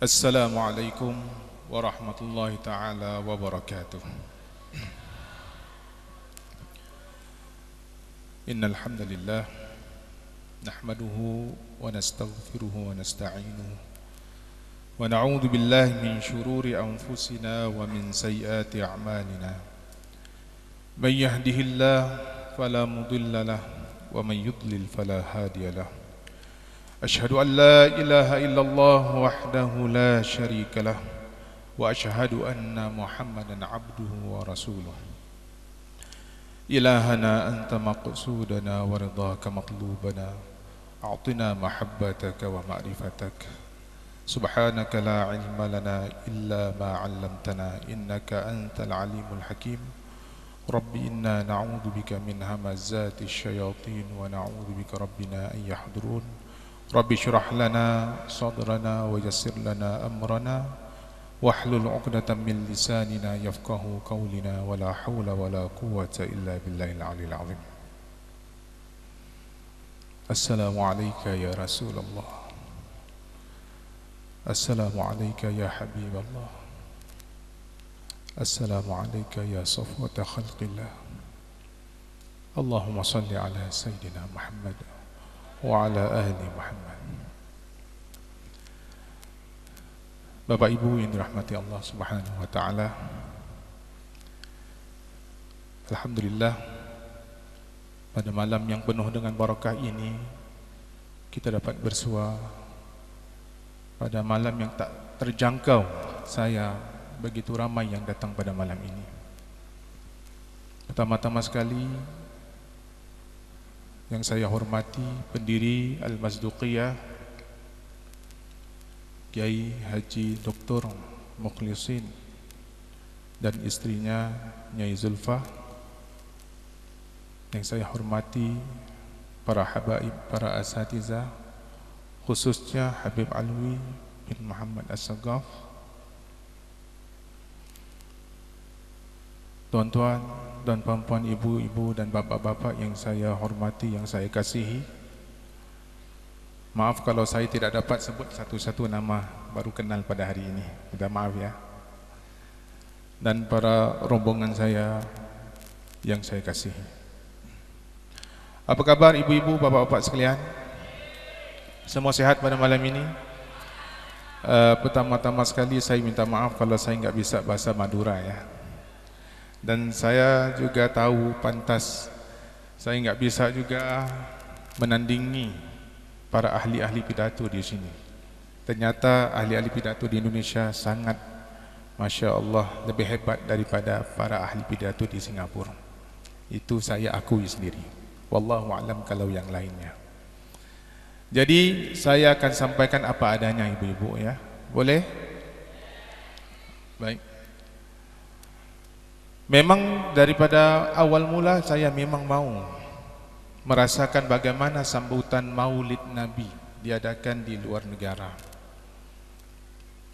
Assalamualaikum warahmatullahi taala wabarakatuh. Innal hamdalillah nahmaduhu wa nastaghfiruhu wa nasta'inuhu wa na'udzu billahi min shururi anfusina wa min sayyiati a'malina. May yahdihillahu fala mudilla lahu wa may yudlil fala hadiya lahu. أشهد أن لا إله إلا الله وحده لا شريك له وأشهد أن محمدا عبده ورسوله. إلهنا أنت مقصودنا ورضاك مطلوبنا أعطنا محبتك ومعرفتك. سبحانك لا علم لنا إلا ما علمتنا إنك أنت العليم الحكيم. ربي إنا نعوذ بك من همزات الشياطين ونعوذ بك ربنا أن يحضرون. Rabbi syurah lana sadrana wa yassir lana amrana wahlul 'uqdatam min lisanina yafqahu qawlina wa la hawla wa la quwwata illa billahil 'aliyyil 'azim. Assalamu alayka ya Rasulullah. Assalamu alayka ya Habiballah. Assalamu alayka ya safwata khalqillah. Allahumma salli ala Sayyidina Muhammad wa ala ahli Muhammad. Bapak Ibu yang dirahmati Allah Subhanahu wa taala, alhamdulillah pada malam yang penuh dengan barakah ini kita dapat bersua pada malam yang tak terjangkau. Saya begitu ramai yang datang pada malam ini. Pertama-tama sekali yang saya hormati pendiri Al-Mazduqiyah Kiai Haji Dr. Mukhlisin dan istrinya Nyai Zulfah. Yang saya hormati para habaib, para asatidzah, khususnya Habib Alwi bin Muhammad As-Sagaf. Tuan-tuan dan puan-puan, ibu-ibu dan bapak-bapak yang saya hormati, yang saya kasihi. Maaf kalau saya tidak dapat sebut satu-satu nama, baru kenal pada hari ini. Minta maaf ya. Dan para rombongan saya yang saya kasihi. Apa kabar ibu-ibu, bapak-bapak sekalian? Semua sehat pada malam ini? Pertama-tama sekali saya minta maaf kalau saya enggak bisa bahasa Madura ya. Dan saya juga tahu pantas saya enggak bisa juga menandingi para ahli-ahli pidato di sini. Ternyata ahli-ahli pidato di Indonesia sangat, Masya Allah, lebih hebat daripada para ahli pidato di Singapura. Itu saya akui sendiri. Wallahu a'lam kalau yang lainnya. Jadi saya akan sampaikan apa adanya ibu-ibu ya. Boleh? Baik. Memang daripada awal mula saya memang mau merasakan bagaimana sambutan Maulid Nabi diadakan di luar negara.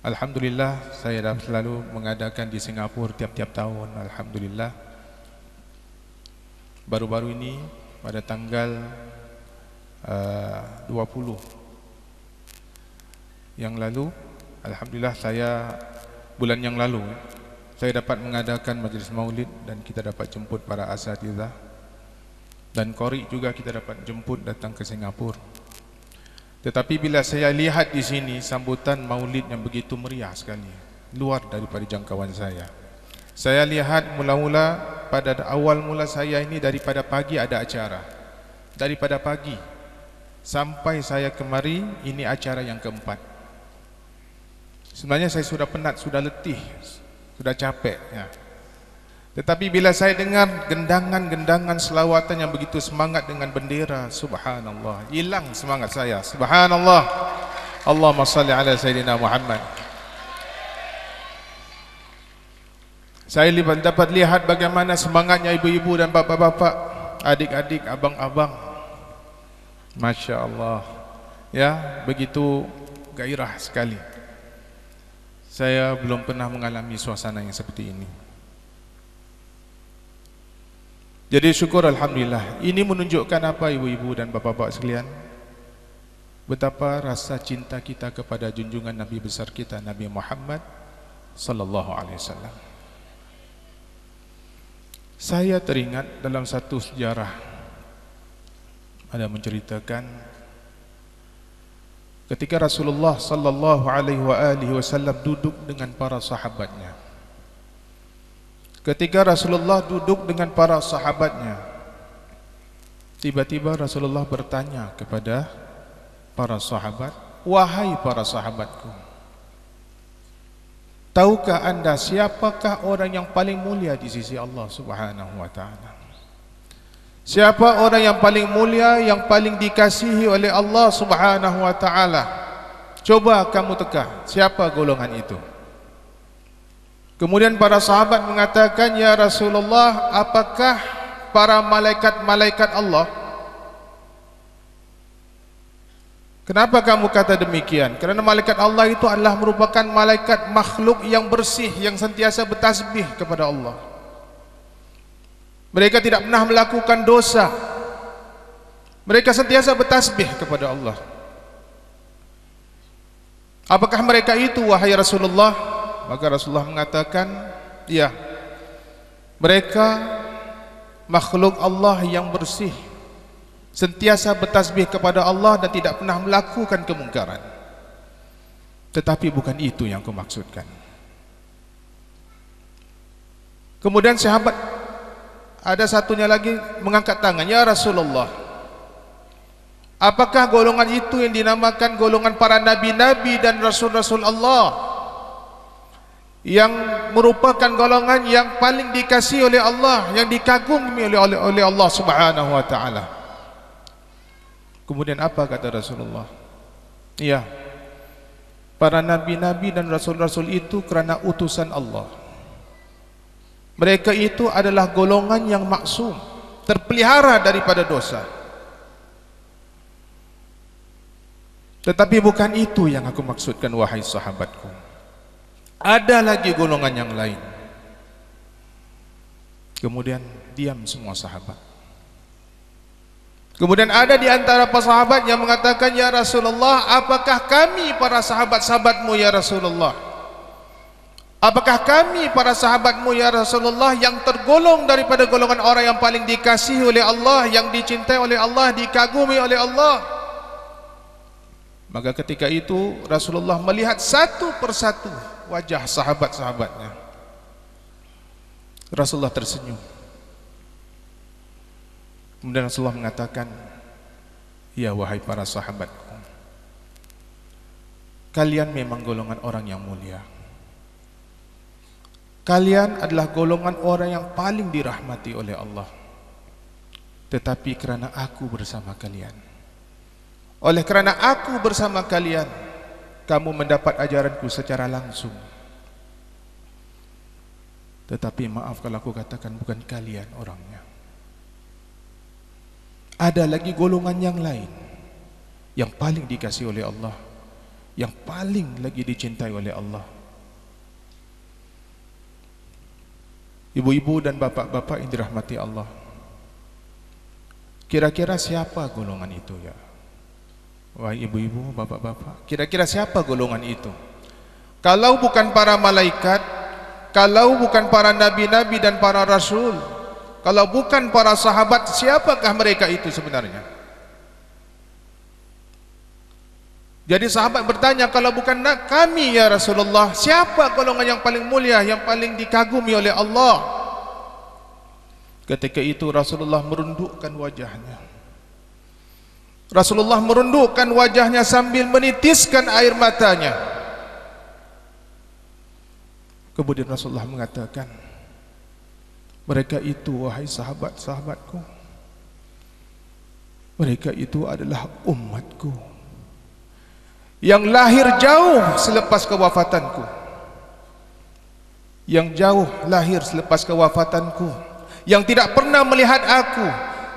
Alhamdulillah saya dah selalu mengadakan di Singapura tiap-tiap tahun. Alhamdulillah. Baru-baru ini pada tanggal 20 yang lalu, alhamdulillah saya bulan yang lalu saya dapat mengadakan majlis maulid dan kita dapat jemput para asatidzah dan qari juga kita dapat jemput datang ke Singapura. Tetapi bila saya lihat di sini sambutan maulid yang begitu meriah sekali, luar daripada jangkauan saya. Saya lihat mula-mula pada awal mula saya ini daripada pagi ada acara. Daripada pagi sampai saya kemari ini acara yang keempat. Sebenarnya saya sudah penat, sudah letih, sudah capek ya. Tetapi bila saya dengar gendangan-gendangan selawatan yang begitu semangat dengan bendera, subhanallah, hilang semangat saya. Subhanallah. Allahumma salli ala Sayyidina Muhammad. Saya dapat lihat bagaimana semangatnya ibu-ibu dan bapak-bapak, adik-adik, abang-abang. Masya Allah. Ya, begitu gairah sekali. Saya belum pernah mengalami suasana yang seperti ini. Jadi syukur alhamdulillah. Ini menunjukkan apa ibu-ibu dan bapak-bapak sekalian? betapa rasa cinta kita kepada junjungan Nabi besar kita, Nabi Muhammad sallallahu alaihi wasallam. Saya teringat dalam satu sejarah ada menceritakan ketika Rasulullah sallallahu alaihi wasallam duduk dengan para sahabatnya. Ketika Rasulullah duduk dengan para sahabatnya, tiba-tiba Rasulullah bertanya kepada para sahabat, "Wahai para sahabatku, tahukah anda siapakah orang yang paling mulia di sisi Allah Subhanahu wa taala? Siapa orang yang paling mulia, yang paling dikasihi oleh Allah Subhanahu wa taala? Coba kamu teka, siapa golongan itu?" Kemudian para sahabat mengatakan, "Ya Rasulullah, apakah para malaikat-malaikat Allah?" Kenapa kamu kata demikian? Kerana malaikat Allah itu adalah merupakan malaikat makhluk yang bersih, yang sentiasa bertasbih kepada Allah. Mereka tidak pernah melakukan dosa. Mereka sentiasa bertasbih kepada Allah. Apakah mereka itu, wahai Rasulullah? Maka Rasulullah mengatakan, ya, mereka makhluk Allah yang bersih, sentiasa bertasbih kepada Allah dan tidak pernah melakukan kemungkaran. Tetapi bukan itu yang aku maksudkan. Kemudian sahabat ada satunya lagi mengangkat tangan, "Ya Rasulullah, apakah golongan itu yang dinamakan golongan para nabi-nabi dan rasul-rasul Allah, yang merupakan golongan yang paling dikasihi oleh Allah, yang dikagumi oleh Allah Subhanahu wa taala?" Kemudian apa kata Rasulullah? "Iya, para nabi-nabi dan rasul-rasul itu kerana utusan Allah. Mereka itu adalah golongan yang maksum, terpelihara daripada dosa. Tetapi bukan itu yang aku maksudkan, wahai sahabatku. Ada lagi golongan yang lain." Kemudian diam semua sahabat. Kemudian ada di antara para sahabat yang mengatakan, "Ya Rasulullah, apakah kami para sahabat-sahabatmu ya Rasulullah? Apakah kami para sahabatmu ya Rasulullah yang tergolong daripada golongan orang yang paling dikasihi oleh Allah, yang dicintai oleh Allah, dikagumi oleh Allah?" Maka ketika itu Rasulullah melihat satu persatu wajah sahabat-sahabatnya. Rasulullah tersenyum. Kemudian Rasulullah mengatakan, "Ya wahai para sahabatku, kalian memang golongan orang yang mulia. Kalian adalah golongan orang yang paling dirahmati oleh Allah. Tetapi kerana aku bersama kalian, oleh kerana aku bersama kalian, kamu mendapat ajaranku secara langsung. Tetapi maaf kalau aku katakan bukan kalian orangnya. Ada lagi golongan yang lain yang paling dikasihi oleh Allah, yang paling lagi dicintai oleh Allah." Ibu-ibu dan bapak-bapak yang dirahmati Allah, kira-kira siapa golongan itu ya? Wahai ibu-ibu, bapak-bapak, kira-kira siapa golongan itu? Kalau bukan para malaikat, kalau bukan para nabi-nabi dan para rasul, kalau bukan para sahabat, siapakah mereka itu sebenarnya? Jadi sahabat bertanya, "Kalau bukan kami ya Rasulullah, siapa golongan yang paling mulia, yang paling dikagumi oleh Allah?" Ketika itu Rasulullah merundukkan wajahnya. Rasulullah merundukkan wajahnya sambil menitiskan air matanya. Kemudian Rasulullah mengatakan, "Mereka itu, wahai sahabat-sahabatku, mereka itu adalah umatku yang lahir jauh selepas kewafatanku, yang jauh lahir selepas kewafatanku, yang tidak pernah melihat aku,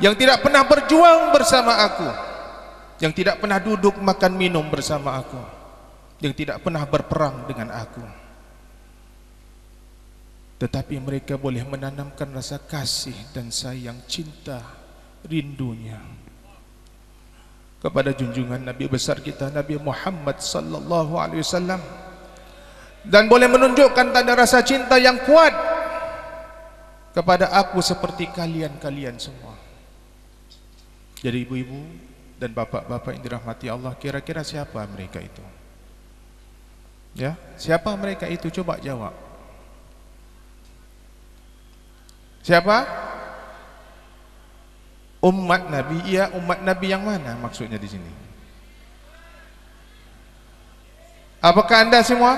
yang tidak pernah berjuang bersama aku, yang tidak pernah duduk makan minum bersama aku, yang tidak pernah berperang dengan aku. Tetapi mereka boleh menanamkan rasa kasih dan sayang, cinta, rindunya kepada junjungan Nabi besar kita Nabi Muhammad sallallahu alaihi wasallam, dan boleh menunjukkan tanda rasa cinta yang kuat kepada aku seperti kalian semua. Jadi ibu-ibu dan bapak-bapak yang dirahmati Allah, kira-kira siapa mereka itu? Ya, siapa mereka itu? Coba jawab. Siapa? Umat Nabi. Iya, umat Nabi yang mana maksudnya di sini? Apakah anda semua?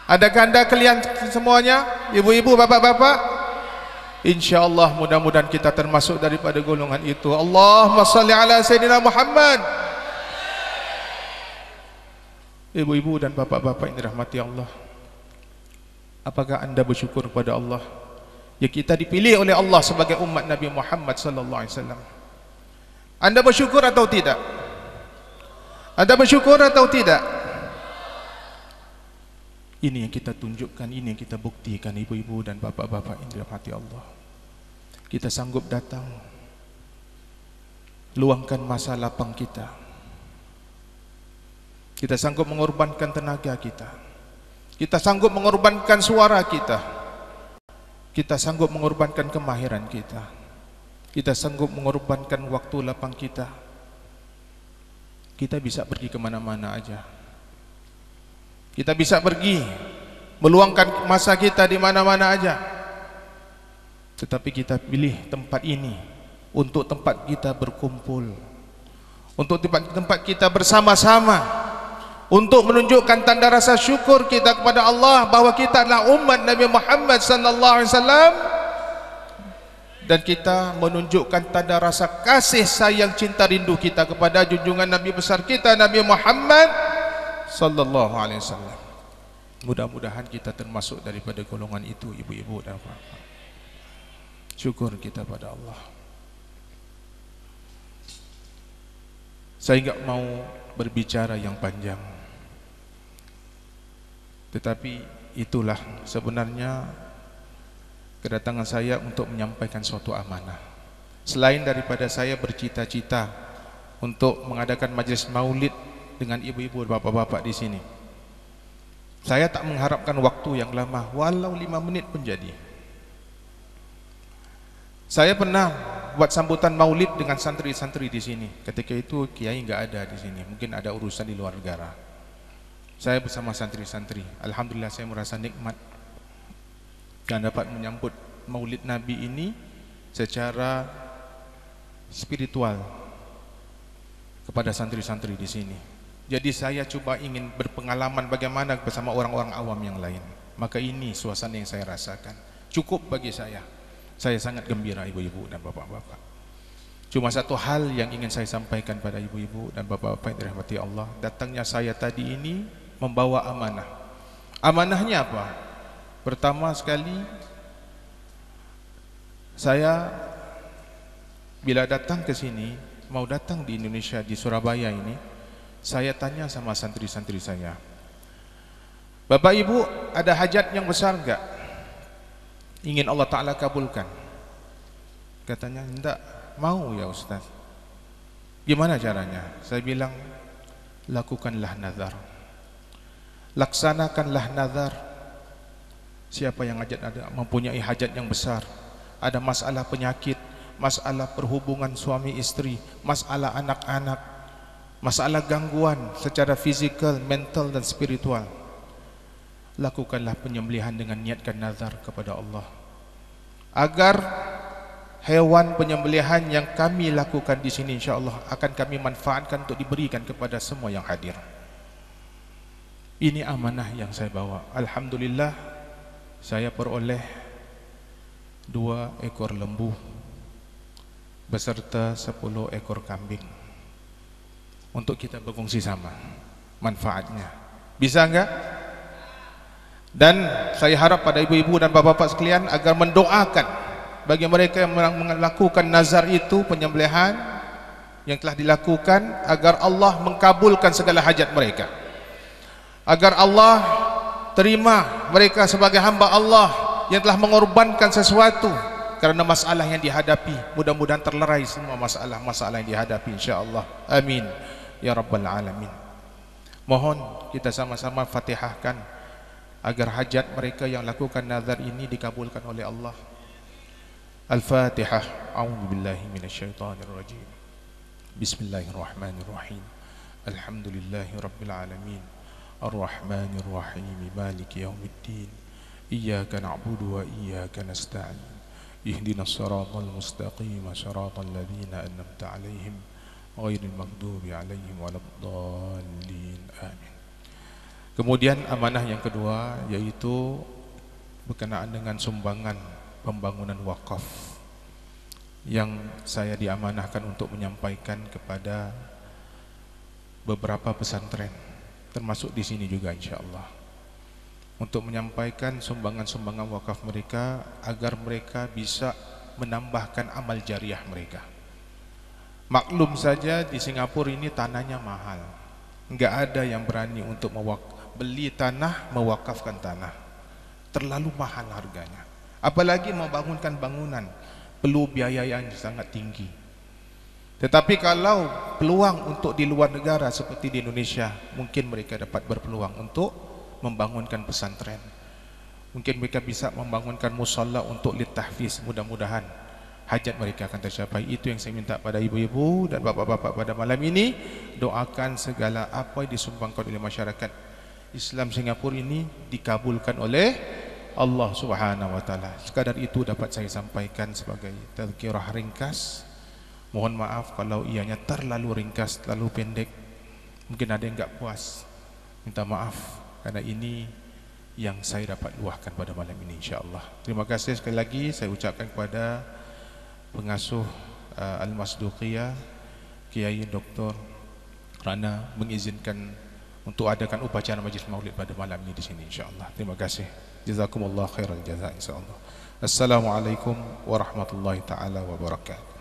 Adakah anda kalian semuanya? Ibu-ibu, bapak-bapak? InsyaAllah mudah-mudahan kita termasuk daripada golongan itu. Allahumma salli ala Sayyidina Muhammad. Ibu-ibu dan bapak-bapak yang dirahmati Allah, apakah anda bersyukur kepada Allah ya kita dipilih oleh Allah sebagai umat Nabi Muhammad sallallahu alaihi wasallam? Anda bersyukur atau tidak? Anda bersyukur atau tidak? Ini yang kita tunjukkan, ini yang kita buktikan ibu-ibu dan bapak-bapak yang dirahmati Allah. Kita sanggup datang, luangkan masa lapang kita. Kita sanggup mengorbankan tenaga kita. Kita sanggup mengorbankan suara kita. Kita sanggup mengorbankan kemahiran kita. Kita sanggup mengorbankan waktu lapang kita. Kita bisa pergi kemana-mana aja. Kita bisa pergi meluangkan masa kita di mana-mana aja. Tetapi kita pilih tempat ini untuk tempat kita berkumpul, untuk tempat kita bersama-sama, untuk menunjukkan tanda rasa syukur kita kepada Allah bahwa kita adalah umat Nabi Muhammad sallallahu alaihi wasallam, dan kita menunjukkan tanda rasa kasih sayang cinta rindu kita kepada junjungan Nabi besar kita Nabi Muhammad sallallahu alaihi wasallam. Mudah-mudahan kita termasuk daripada golongan itu ibu-ibu dan bapak. Syukur kita pada Allah. Saya enggak mau berbicara yang panjang, tetapi itulah sebenarnya kedatangan saya untuk menyampaikan suatu amanah. Selain daripada saya bercita-cita untuk mengadakan majlis maulid dengan ibu-ibu dan bapak-bapak di sini, saya tak mengharapkan waktu yang lama, walau 5 menit pun jadi. Saya pernah buat sambutan maulid dengan santri-santri di sini. Ketika itu kiai enggak ada di sini, mungkin ada urusan di luar negara. Saya bersama santri-santri, alhamdulillah saya merasa nikmat dan dapat menyambut maulid Nabi ini secara spiritual kepada santri-santri di sini. Jadi saya coba ingin berpengalaman bagaimana bersama orang-orang awam yang lain. Maka ini suasana yang saya rasakan. Cukup bagi saya. Saya sangat gembira ibu-ibu dan bapak-bapak. Cuma satu hal yang ingin saya sampaikan pada ibu-ibu dan bapak-bapak yang dirahmati Allah. Datangnya saya tadi ini membawa amanah. Amanahnya apa? Pertama sekali, saya bila datang ke sini, mau datang di Indonesia, di Surabaya ini, saya tanya sama santri-santri saya, Bapak Ibu ada hajat yang besar enggak? Ingin Allah Ta'ala kabulkan? Katanya, enggak, mau ya Ustaz. Gimana caranya? Saya bilang, lakukanlah nazar, laksanakanlah nazar. Siapa yang ada mempunyai hajat yang besar, ada masalah penyakit, masalah perhubungan suami istri, masalah anak-anak, masalah gangguan secara fizikal, mental dan spiritual, lakukanlah penyembelihan dengan niatkan nazar kepada Allah, agar hewan penyembelihan yang kami lakukan di sini insyaallah akan kami manfaatkan untuk diberikan kepada semua yang hadir. Ini amanah yang saya bawa. Alhamdulillah, saya peroleh 2 ekor lembu beserta 10 ekor kambing untuk kita berkongsi sama manfaatnya. Bisa enggak? Dan saya harap pada ibu-ibu dan bapak-bapak sekalian agar mendoakan bagi mereka yang melakukan nazar itu, penyembelihan yang telah dilakukan, agar Allah mengkabulkan segala hajat mereka, agar Allah terima mereka sebagai hamba Allah yang telah mengorbankan sesuatu karena masalah yang dihadapi. Mudah-mudahan terlerai semua masalah-masalah yang dihadapi insya-Allah. Amin ya rabbal alamin. Mohon kita sama-sama Fatihahkan agar hajat mereka yang lakukan nazar ini dikabulkan oleh Allah. Al-Fatihah. A'udzubillahi minasyaitonirrajim. Bismillahirrahmanirrahim. Alhamdulillahi rabbil alamin. Ar-Rahmanirrahim. Maliki yaumiddin. Iyyaka na'budu wa iyyaka nasta'in. Ihdinas siratal mustaqim, siratal ladzina an'amta 'alaihim ghairil maghdubi 'alaihim waladdallin. Amin. Kemudian amanah yang kedua yaitu berkenaan dengan sumbangan pembangunan wakaf yang saya diamanahkan untuk menyampaikan kepada beberapa pesantren termasuk di sini juga insyaallah, untuk menyampaikan sumbangan-sumbangan wakaf mereka agar mereka bisa menambahkan amal jariah mereka. Maklum saja di Singapura ini tanahnya mahal, enggak ada yang berani untuk beli tanah, mewakafkan tanah, terlalu mahal harganya. Apalagi membangunkan bangunan perlu biaya yang sangat tinggi. Tetapi kalau peluang untuk di luar negara seperti di Indonesia, mungkin mereka dapat berpeluang untuk membangunkan pesantren. Mungkin mereka bisa membangunkan musalla untuk litahfiz. Mudah-mudahan hajat mereka akan tercapai. Itu yang saya minta pada ibu-ibu dan bapak-bapak pada malam ini. Doakan segala apa yang disumbangkan oleh masyarakat Islam Singapura ini dikabulkan oleh Allah Subhanahu wa taala. Sekadar itu dapat saya sampaikan sebagai tazkirah ringkas. Mohon maaf kalau ianya terlalu ringkas, terlalu pendek. Mungkin ada yang enggak puas. Minta maaf karena ini yang saya dapat luahkan pada malam ini insyaallah. Terima kasih sekali lagi saya ucapkan kepada pengasuh Al-Masduqiyah Kiai Dr. Rana mengizinkan untuk adakan upacara majlis maulid pada malam ini di sini insyaallah. Terima kasih. Jazakumullah khairal jazaa insyaallah. Assalamualaikum warahmatullahi taala wabarakatuh.